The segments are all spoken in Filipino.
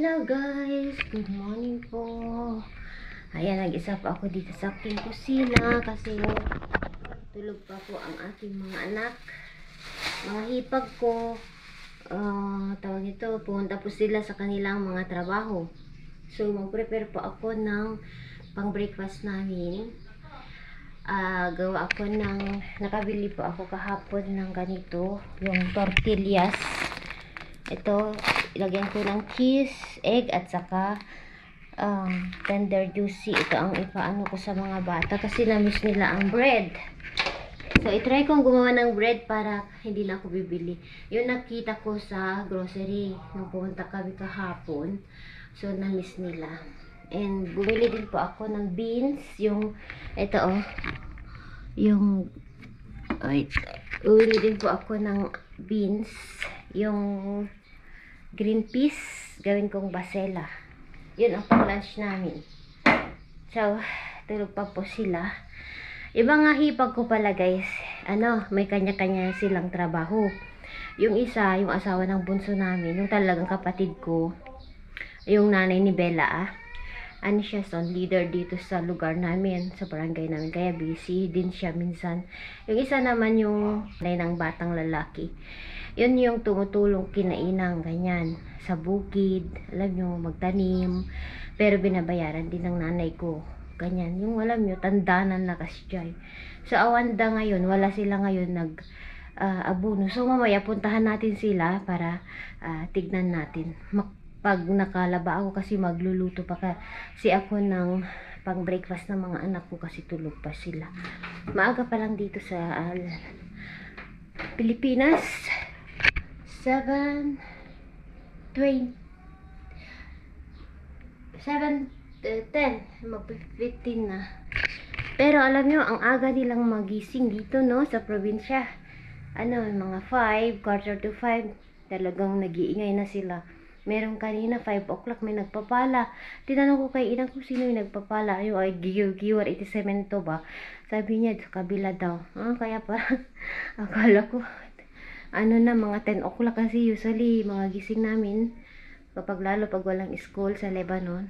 Hello guys, good morning po. Ayan, nag-isa pa ako dito sa aking kusina kasi tulog pa po ang aking mga anak. Mga hipag ko, tawag ito, pumunta po sila sa kanilang mga trabaho. So, mag-prepare po ako ng pang-breakfast namin. Gawa ako nakabili po ako kahapon ng ganito, yung tortillas. Ito, ilagyan ko ng cheese, egg, at saka tender juicy. Ito ang ipaano ko sa mga bata kasi na-miss nila ang bread. So, itry kong gumawa ng bread para hindi na ako bibili. Yung nakita ko sa grocery nung pumunta kami kahapon. So, na-miss nila. And, bumili din po ako ng beans. Yung, ito yung, wait, bumili din po ako ng beans. Yung green peas, gawin kong basela. Yun ang pang-lunch namin. So, tulog pa po sila. Yung mga hipag ko pala guys, may kanya-kanya silang trabaho. Yung isa, yung asawa ng bunso namin, yung talagang kapatid ko, yung nanay ni Bella, siya son leader dito sa lugar namin, sa barangay namin, kaya busy din siya minsan. Yung isa naman yung nanay ng batang lalaki, yun yung tumutulong kinainang ganyan sa bukid, alam nyo, magtanim, pero binabayaran din ng nanay ko ganyan, yung alam nyo, tandanan na kasi dyan. So Awanda ngayon, wala sila ngayon abono, so mamaya puntahan natin sila para tignan natin. Pag nakalaba ako kasi magluluto pa kasi ako ng pang breakfast ng mga anak ko kasi tulog pa sila. Maaga pa lang dito sa Pilipinas. 7:10 mag-15 na. Pero alam nyo, ang aga nilang magising dito, no, sa probinsya. Mga 5, quarter to 5, talagang nag-iingay na sila. Meron kanina 5 o'clock may nagpapala. Tinanong ko kay inang kung sino yung nagpapala. Yung ay Giwar 87 to ba? Sabi niya sa kabila daw. Kaya parang akala ko mga 10 o'clock kasi usually mga gising namin kapag lalo pag walang school sa Lebanon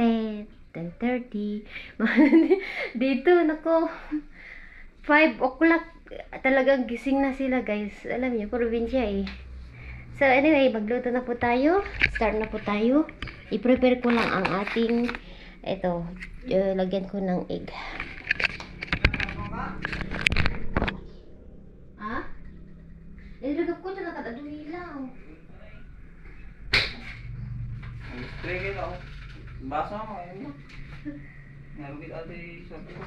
10:30 dito nako 5 o'clock talagang gising na sila guys. Alam niyo, probinsya eh. So anyway, magluto na po tayo. Start na po tayo. I-prepare ko lang ang ating lagyan ko ng egg. Nilagap ko na nakataduli lang. Trigger ako. Basa mo ayun mo. Nalugit ate sabi ko.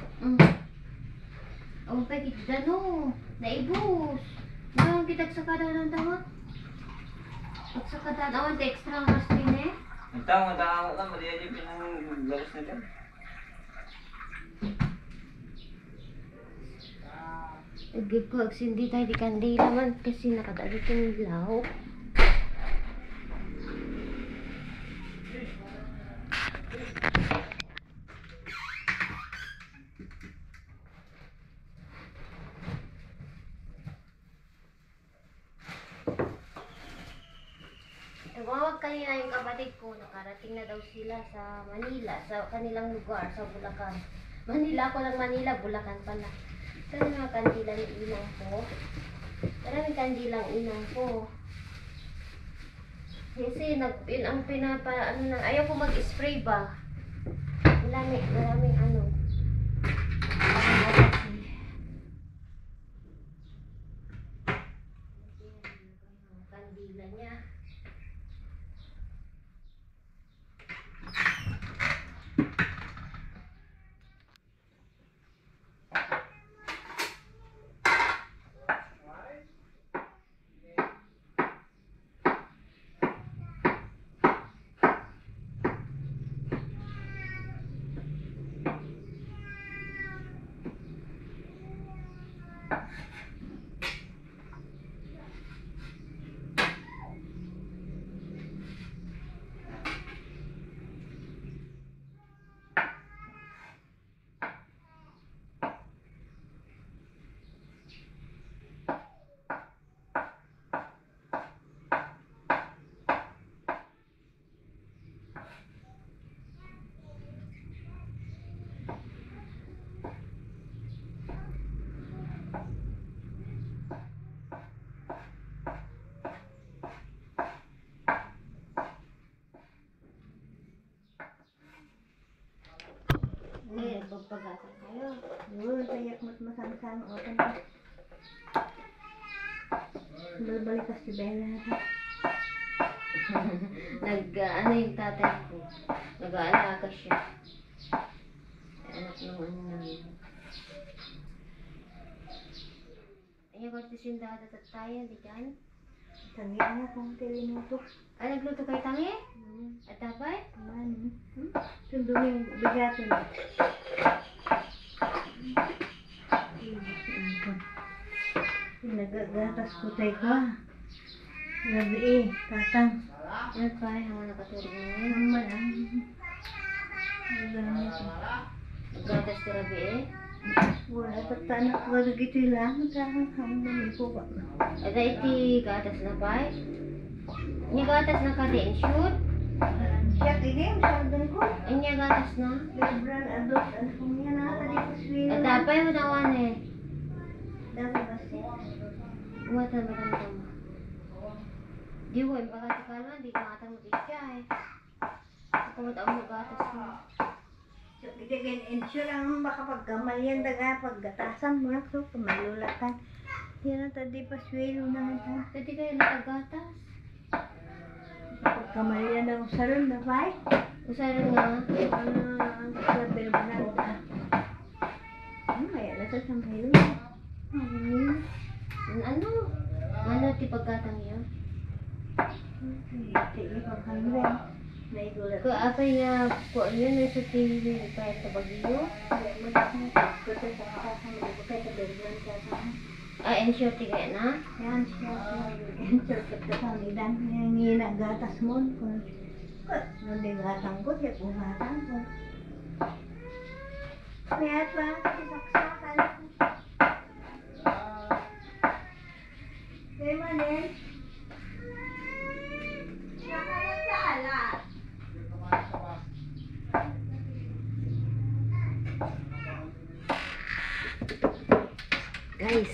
Kay kitano, naibus. Nang kitag sa kada ng tawag. Pag sa kada awan extra ang rastin eh. Ang tawag lang madiya di pinang labas nila. Agad ko, hindi tayo di kandila man kasi nakadali kong ilaw. Tumawag kanina yung kapatid ko, nakarating na daw sila sa Manila, sa kanilang lugar, sa Bulacan. Manila ko lang, Manila, Bulacan pala. Ito yung mga kandilang inang ko. Maraming kandilang inang ko. Kasi yun ang ayaw ko mag-spray ba. Maraming kandila niya. Magpagatan kayo. Yun, sayak masamsam o kan. Balik ka si Bella. Ano yung tatay ko? Nag-aalaga siya. Anak ng ano namin. Ayaw ko ito sindada at tayo, di kan? Tangi anak kong tilinuto. Ay, nagluto kayo tangi? At tapay? Ano? Sundong yung bigatin. Nagagatas ko tayo ka. Gabi tatang. Ano pa? Ang nakatulog mo ngayon? Naman ang. Nagamit ko. Gatas ko rabi eh. Wala tatanak ko gitu lang. Karang kami ko ba? Ada iti gatas na pa eh. Ini gatas na ka din, shoot. Siya kini, masyadong ko. Ini gatas na. Lebran adot. Ano kung yan na tadi ko swilo. At tapay mo nawan eh. Dapat kasi. Umatan mo lang ito mo. Di ko, yung pagkatikalan, di kumatang mo isya eh. Ako mo gatas mo. So, kita gan ensure ang baka pagkamal yan daga paggatasan mo na so kamalulatan. Yan ang tadi pa swelo na nga. Pwede kayo nakagatas. Pagkamal yan ang saron na ba? Usaran nga. Ang sabil mo na ba? Maya na sa sampaylo. Ano? Ano ti pagkatang yun? Hindi pagkamal. Naigulat. Kung apay nga po yun, ay sa TV pa sa Baguio. Ensure ti kaya na? Yan siya. Ensure ka sa midan. Yung ginagatas mo. Hindi gatang ko, siya pumatang ko. Mayat ba? Sisaksakan ko. Kaya manin? Nakalatala. Guys,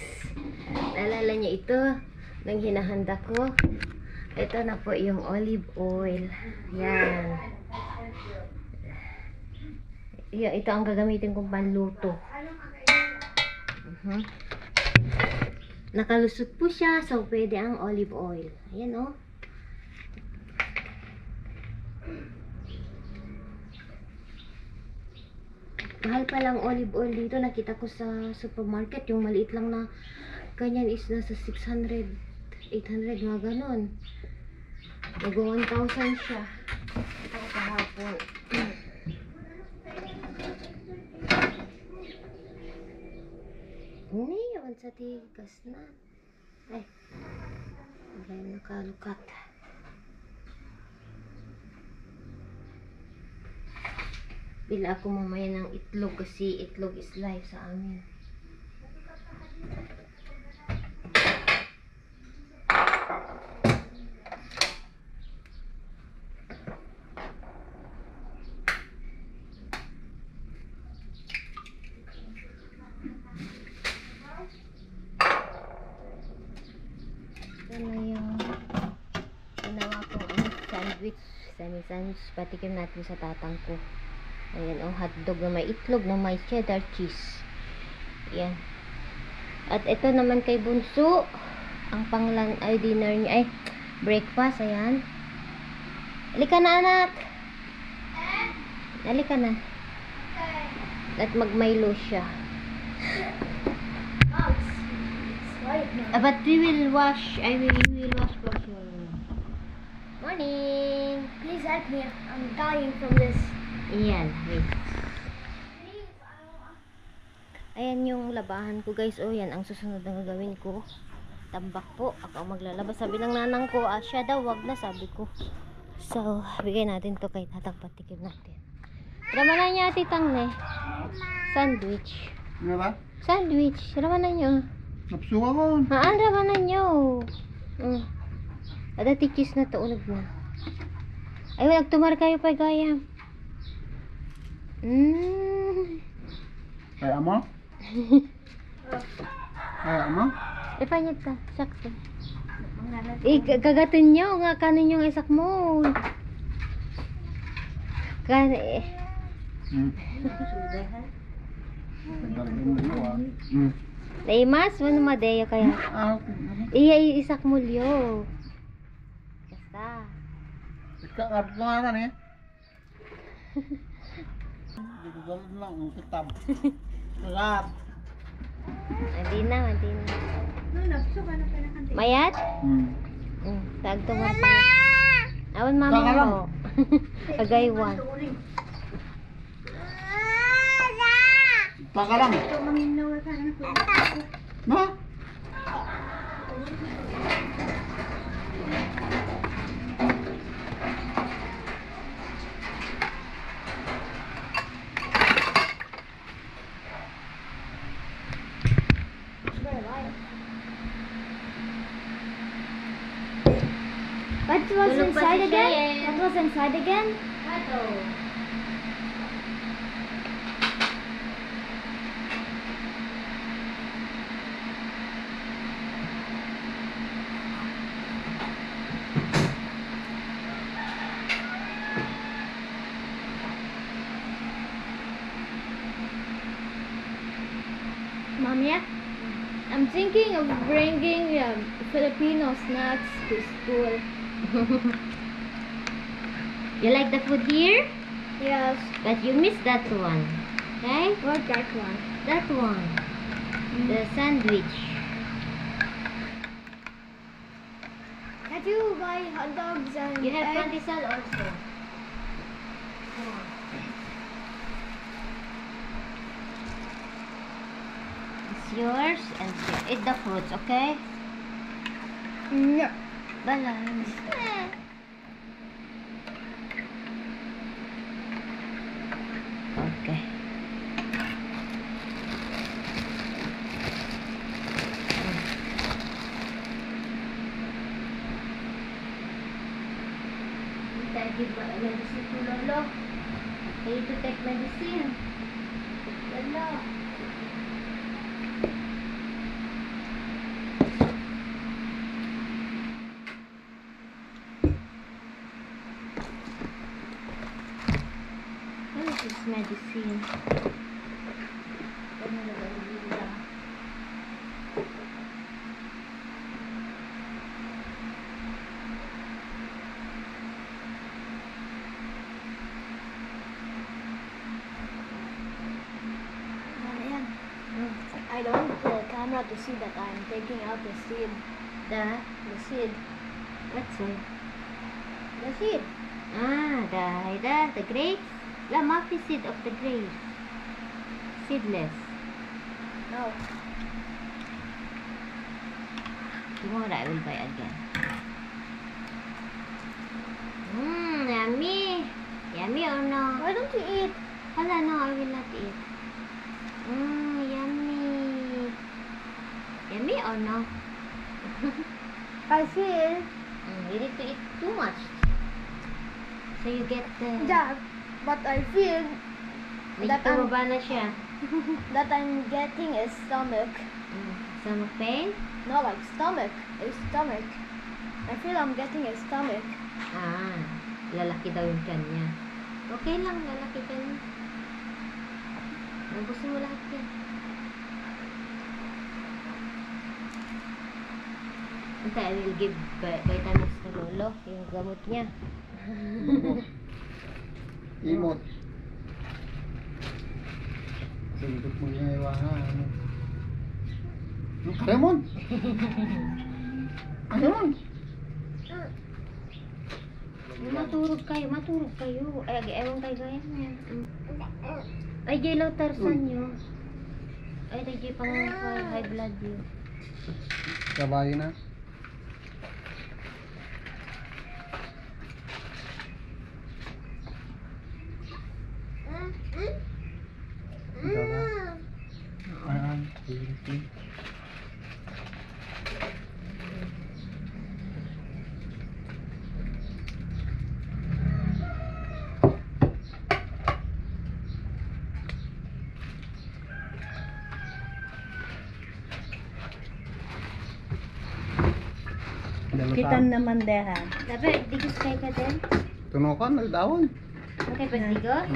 naalala niyo ito nang hinahanda ko. Ito na po yung olive oil. Yan. Ito ang gagamitin kong panluto. Nakalusot po siya, so pwede ang olive oil. Ayan oh. Mahal pa lang olive oil dito. Nakita ko sa supermarket. Yung maliit lang na ganyan is nasa 600, 800, mga ganon. Nag-1,000 siya. Ito ko kahapon. Hindi, yawan sa tigas na. Ay, hindi nakalukat. Bila ako mamaya ng itlog kasi itlog is life sa amin. Ito na yung ginawa kong sandwich. Sandwich. Patikim natin sa tatang ko. Ayan, oh, hotdog na may itlog na may cheddar cheese. Ayan. At ito naman kay Bunso, ang dinner niya, ay, breakfast, ayan. Halika na, anak. Halika na. At mag-Milo siya. But we will wash your morning. Please help me. I'm dying from this. Ayan, wait. Ayan yung labahan ko guys. O yan ang susunod na gagawin ko. Tambak po. Ako ang maglalaba. Sabi ng nanang ko, siya daw wag na, sabi ko. So, bigay natin to kay tatang, patikim natin. Ramanan niya titang ne. Sandwich. Ano ba? Sandwich. Ramanan niyo. Napsuka ko. Haan, ramanan niyo. Ada tikis na to, unag na. Ay, nagtumar kayo pa gaya. Kaya mo? Kaya mo? Ipanyag ka, sakto. Kagatin nyo nga kanin yung isak mo. Naimas, wano madeya kaya? Iya, isak mulyo. Kasta. Ika nga pangalan eh. Hindi ko lang ang kitab. Kagat. Hindi na. No, napso ka na pinakanti. Mayat? Tagto mo. Mama! Awan mama Kakalam. mo. Kagaywan. Baka lang. Ito, maminaw ka na po. Ma? What was inside again? What was inside again? Mommy, I'm thinking of bringing Filipino snacks to school. You like the food here? Yes. But you missed that one. Okay? What that one? That one. The sandwich. Can you buy hot dogs and You have eggs? pandesal also. It's yours and eat the fruits, okay? No. Balance. Okay. Thank you for medicine to Lolo. I need to take medicine. Lolo. What is this medicine? Ano na ba nila? I don't want the camera to see that I'm taking out the seed. The seed. what's it? The seed. The grapes? The multi seed of the grapes. Seedless. No. Tomorrow I will buy again. Yummy. Yummy or no? Why don't you eat? Hala, no, I will not eat. Yummy. Yummy or no? I feel You need to eat too much. So you get the... that, but I feel that I'm, Nagtumaba na siya. that I'm getting a stomach. Stomach pain? No, like stomach. A stomach. I feel I'm getting a stomach. Lalaki daw yung tiyan niya. Okay lang, lalaki ka niya. Nabusin mo lahat yan. Ante, I will give vitamins to Lolo, yung gamot niya. Imot. Sindot mo niya iwanan. Karemon! Karemon! Maturog kayo. Ay, ewan kayo gaya niya. Ay, J-Lo Tarzan nyo. Ay, J pang high blood yun. Kabayo na. Ikaw na. Kitan naman dehan. Dapat, digos kayo ka din. Tunukan, nagdawon. Okay, pas digos?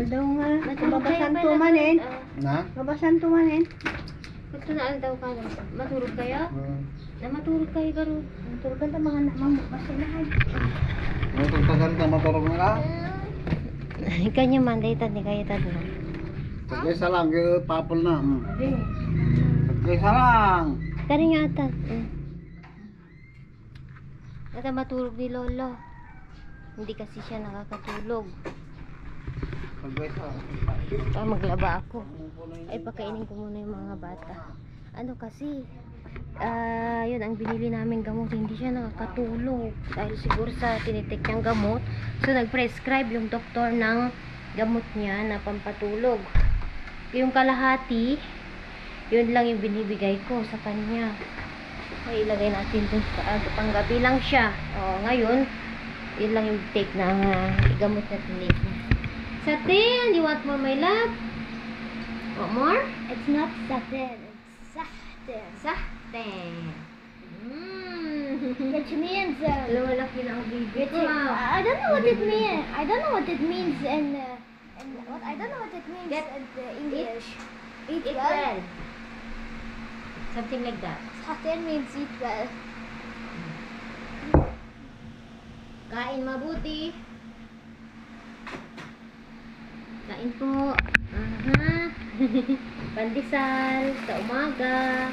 Daw nga. Matulog kayo Mababasan pa to tumanin. Na? Kabasan tumanin. Gusto na daw ka. Matulog kayo? Hmm. Na matulog kayo garo. Matulog ka mga anak mo. Masinahan. Matultagan ka matulog na ka? Kanya man, daytad ni kayo tad na. Pagkaysa lang, tapol na. Hindi. Pagkaysa lang. Kani nga atan. Ata matulog ni Lolo. Hindi kasi siya nakakatulog. Pagkaysa. Maglaba ako. Ay, pakainin ko muna yung mga bata. Ano kasi, yun ang binili namin gamot. Hindi siya nakakatulog. Dahil siguro sa tinitik niyang gamot. So, nag-prescribe yung doktor ng gamot niya na pampatulog. Yung kalahati, yun lang yung binibigay ko sa kanya. Okay, ilagay natin dun sa panggabi lang siya. O, ngayon, yun lang yung take ng gamot na tinik niya. Satin, you want more, my love? Want more? It's not satin. It's satin. Satin. Which means Lumalaki na ang baby ko. I don't know what it means. I don't know what it means in what I don't know what it means Get in English. Eat Eat well. well. Something like that. Satin means eat well. Kain mabuti. Kain po. Aha. Pandesal sa umaga.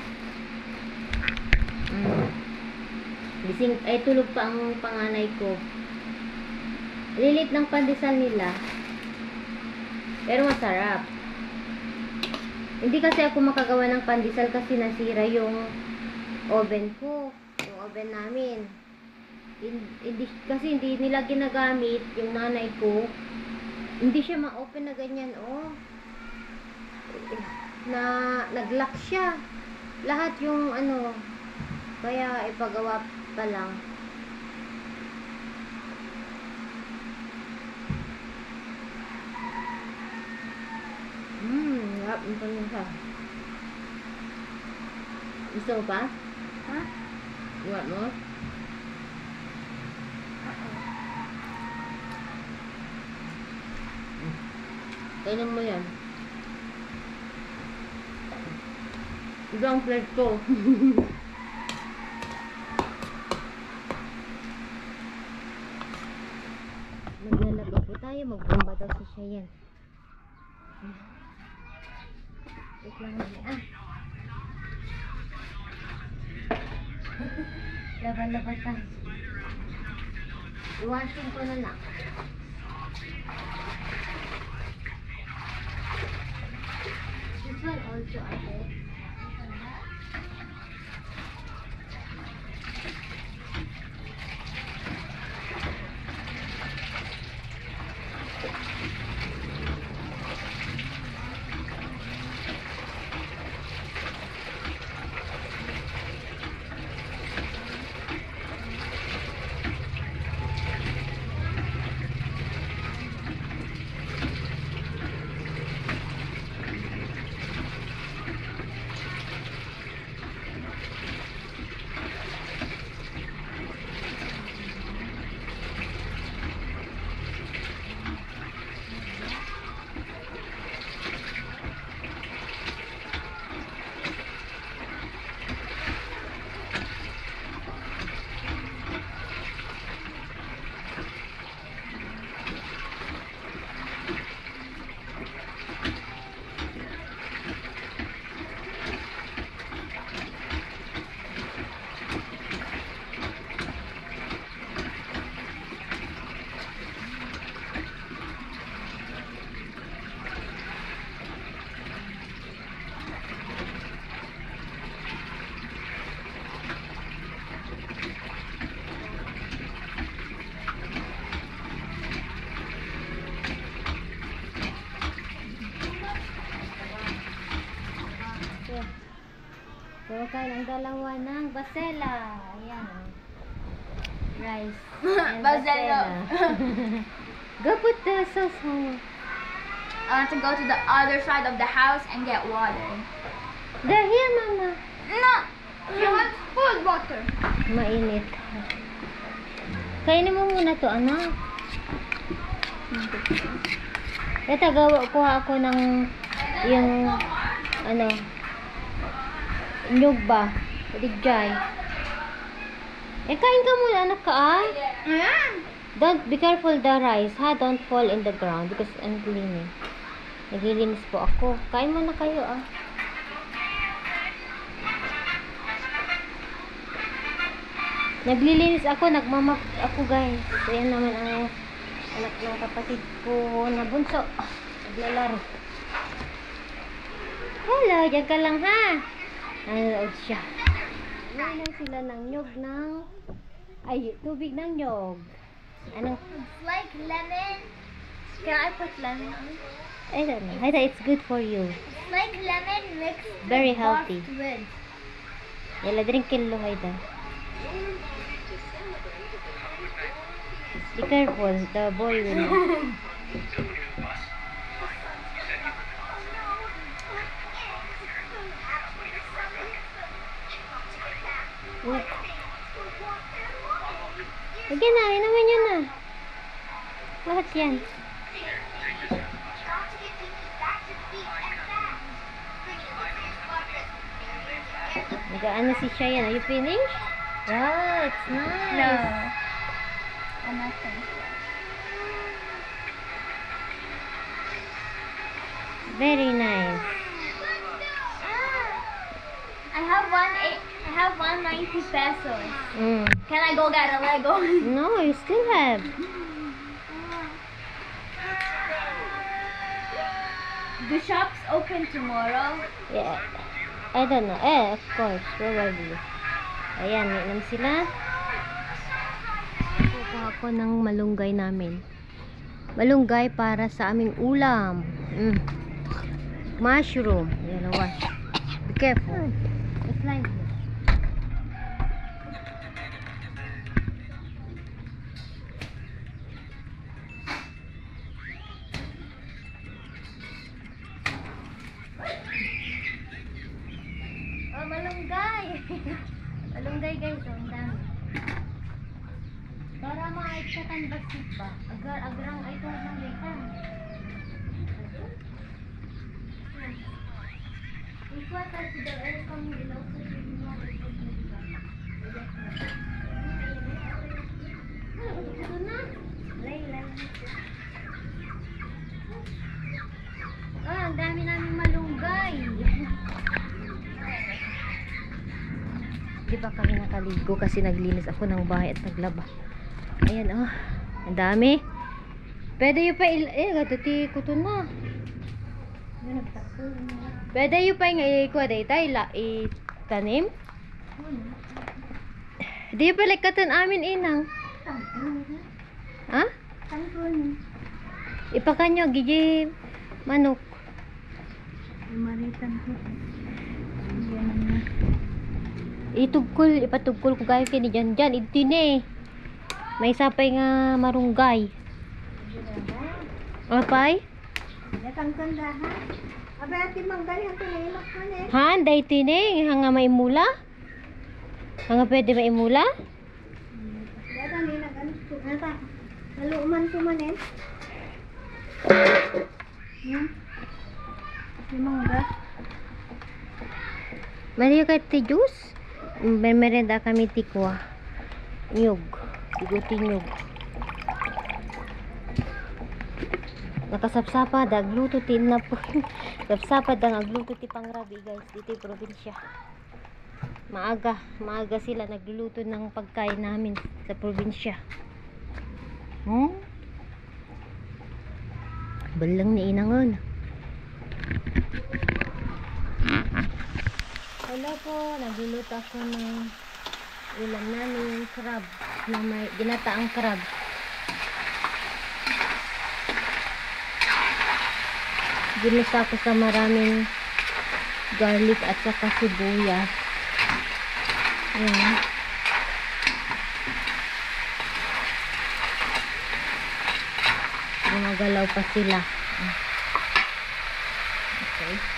Gising, ay tulog pa ang panganay ko. Lilit ng pandesal nila. Pero masarap. Hindi kasi ako makagawa ng pandesal kasi nasira yung oven ko. Yung oven namin. Kasi hindi nila ginagamit yung nanay ko. Hindi siya ma-open na ganyan, oh. Na nag-lock siya. Lahat yung ano, kaya ipagawa pa lang. Harap ng pangyasa. Gusto mo pa? Ha? Iwan mo? Kailan mo yan? Ito ang plate ko. Maglalaba po tayo. Magbomba daw si Cheyenne. Wait lang naman. Laban-laban tayo. Iwashing ko na lang. This one also, ate. Kain ang dalawa ng basela. Ayan, oh. Rice. And Basela. Go put the sauce on. I want to go to the other side of the house and get water. They're here, Mama. No! She wants food water. Mainit. Kainin mo muna to, anak. Ito, kuha ako ng yung ano, nyug ba? Digay. Eh, kain ka muna, anak ka, ah. Ayan. Don't, be careful the rice, ha? Don't fall in the ground because I'm cleaning. Naglilinis po ako. Kain muna kayo, ah. Naglilinis ako, nagmamap ako, guys. Ayan naman ang anak ng kapatid ko na bunso. Naglalaro. Hello, dyan ka lang, ha? Nanonood siya. Uminom sila ng nyog ng... Ay, tubig ng nyog. Anong... It's like lemon. Can I put lemon on? I don't know. I thought it's good for you. It's like lemon mixed Very with healthy. soft wood. Yala, drink kilo, Haida. Be careful, the boy will... Sige na, inaman yun na. Lahat yan. Nag-ano si Cheyenne. Are you finished? Wow, it's nice. No. I'm not finished. Very nice. I have 190 pesos. Mm. Can I go get a Lego? No, you still have. The shop's open tomorrow. Yeah. I don't know. Of course. Probably. Ayan, minam sila. Kukuha ko ng malunggay namin. Malunggay para sa aming ulam. Mushroom. Ayan, wash. Be careful. It's like this. Oh, malunggay. Malunggay guys, oh, ang dami. Para maikatan basit ba? Agrang ay ito ng gaitan. Ikuha tayo sa dalawa kang ilaw sa mga ito na. Laylan. Oh, ang dami namin malunggay. Di ba kami nakaligo kasi naglinis ako ng bahay at naglaba. Ayan, oh. Ang dami. Pwede yung pa gatati ko to na. Pwede yung pa ikuha day tayo itanim. Di yung pala katan amin inang. Ha? Ipakanyo, gigi manok. Maritan ko. Ipatugkol ko kayo kini dyan. Ito ni. May sapay nga marunggay. Apay? Datang tanda ha. Abay ati manggali ang tinimak ko ne. Han, day tini. Hanga maimula? Hanga pwede maimula? Datang ni nag-anos ko. Nata. Naluman ko man eh. Si mangga. Mali ka ti juice? May merenda kami tikwa. Nyug. Iguti nyug. Nakasapsapa dagluto tin na po. Sapsapa dang agluto ti pangrabi guys dito sa probinsya. Maaga sila nagluluto ng pagkain namin sa probinsya. Balang ni inangon. Hello po, nagluluto ako ng ulam namin yung crab na may ginataang crab. Ginusa ko sa maraming garlic at saka sibuyas. Ayan. Gumagalaw pa sila. Okay.